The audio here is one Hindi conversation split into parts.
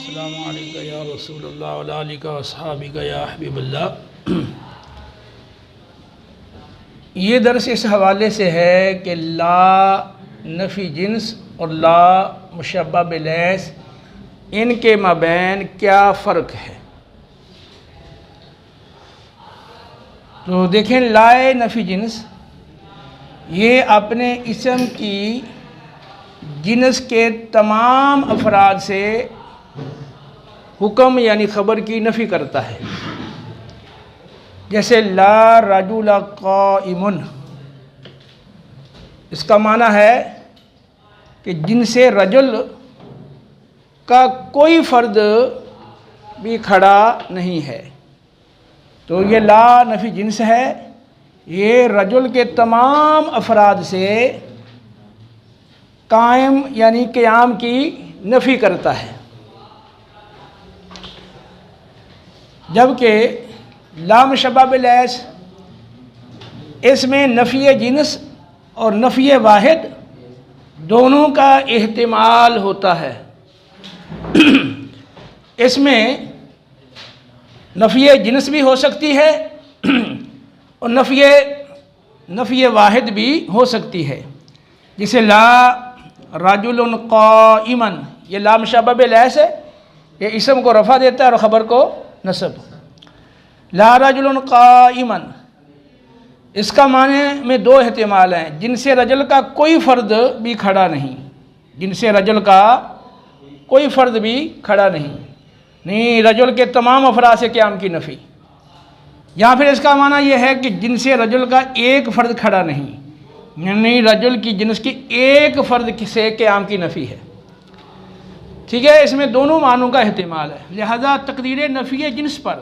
अस्सलामु अलैका या रसूलल्लाह व अला आलिका व अस्हाबिका या हबीबल्लाह। ये दर्स इस हवाले से है कि ला नफ़ी जिन्स और ला मुशब्बह बिलैस इनके माबैन क्या फ़र्क है। तो देखें, लाए नफ़ी जिन्स ये अपने इसम की जिन्स के तमाम अफराद से हुक्म यानी ख़बर की नफ़ी करता है। जैसे ला रजुल क़ाइमुन, इसका माना है कि जिनसे रजुल का कोई फ़र्द भी खड़ा नहीं है। तो ये ला नफ़ी जिन्स है, ये रजुल के तमाम अफराद से कायम यानी क़याम की नफ़ी करता है। जबकि ला मुशब्बह बिलैस इसमें नफ़ी जिन्स और नफ़ी वाहिद दोनों का एहतिमाल होता है। इसमें नफ़ी जिन्स भी हो सकती है और नफ़ी वाहिद भी हो सकती है। जिसे ला रजुलन क़ाइमन, ये ला मुशब्बह बिलैस है, ये इसम को रफ़ा देता है और ख़बर को नसब। ला रजुलन क़ाइमन, इसका माने में दो एहतिमाल हैं। जिनसे रजुल का कोई फ़र्द भी खड़ा नहीं, जिनसे रजुल का कोई फ़र्द भी खड़ा नहीं रजुल के तमाम अफराद से क़याम की नफ़ी। या फिर इसका माना यह है कि जिनसे रजुल का एक फ़र्द खड़ा नहीं रजुल की जिन्स की एक फ़र्द से क़याम की नफ़ी है। ठीक है, इसमें दोनों मानों का एहतिमाल है। लिहाजा तकदीर नफ़ी जिन्स पर,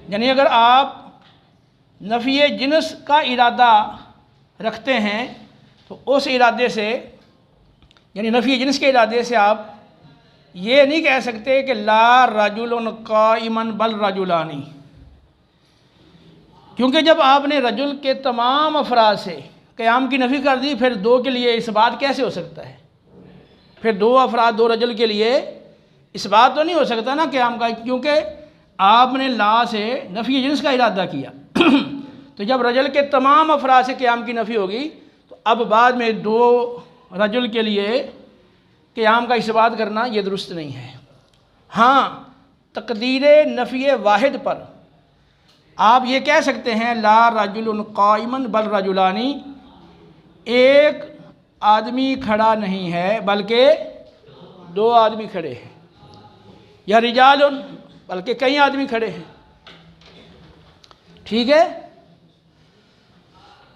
यानी अगर आप नफ़ी जिन्स का इरादा रखते हैं तो उस इरादे से, यानी नफ़ी जिन्स के इरादे से आप ये नहीं कह सकते कि ला रजुलन क़ाइमन बल रजुलानी, क्योंकि जब आपने रजुल के तमाम अफराद से क़याम की नफ़ी कर दी, फिर दो के लिए इस बात कैसे हो सकता है? फिर दो अफराद दो रजुल के लिए इस बात तो नहीं हो सकता ना क़याम का, क्योंकि आपने ला से नफ़ी जिन्स का इरादा किया। तो जब रजुल के तमाम अफराद से क़याम की नफ़ी होगी तो अब बाद में दो रजुल के लिए क़याम का इसबात करना ये दुरुस्त नहीं है। हाँ, तकदीर नफ़ी वाहिद पर आप ये कह सकते हैं ला रजुलन क़ाइमन बल रजुलानी, एक आदमी खड़ा नहीं है बल्कि दो आदमी खड़े हैं, या रिजालुन बल्कि कई आदमी खड़े हैं। ठीक है,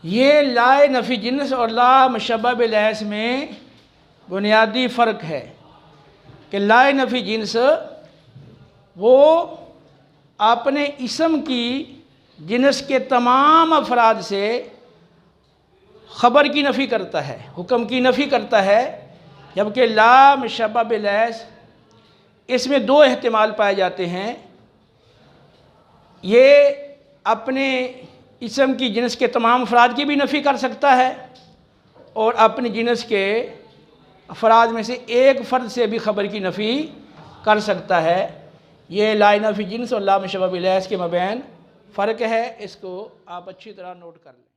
ये लाए नफ़ी जिन्स और ला मुशब्बह बिलैस में बुनियादी फ़र्क है कि लाए नफ़ी जिन्स वो अपने इसम की जिन्स के तमाम अफराद से ख़बर की नफ़ी करता है, हुक्म की नफ़ी करता है। जबकि ला मुशब्बह बिलैस इसमें दो एहतिमाल पाए जाते हैं। ये अपने इसम की जिन्स के तमाम अफराद की भी नफ़ी कर सकता है और अपनी जिन्स के अफराद में से एक फ़र्द से भी ख़बर की नफ़ी कर सकता है। ये ला नफ़ी जिन्स और ला मुशब्बह बिलैस के माबैन फ़र्क है, इसको आप अच्छी तरह नोट कर लें।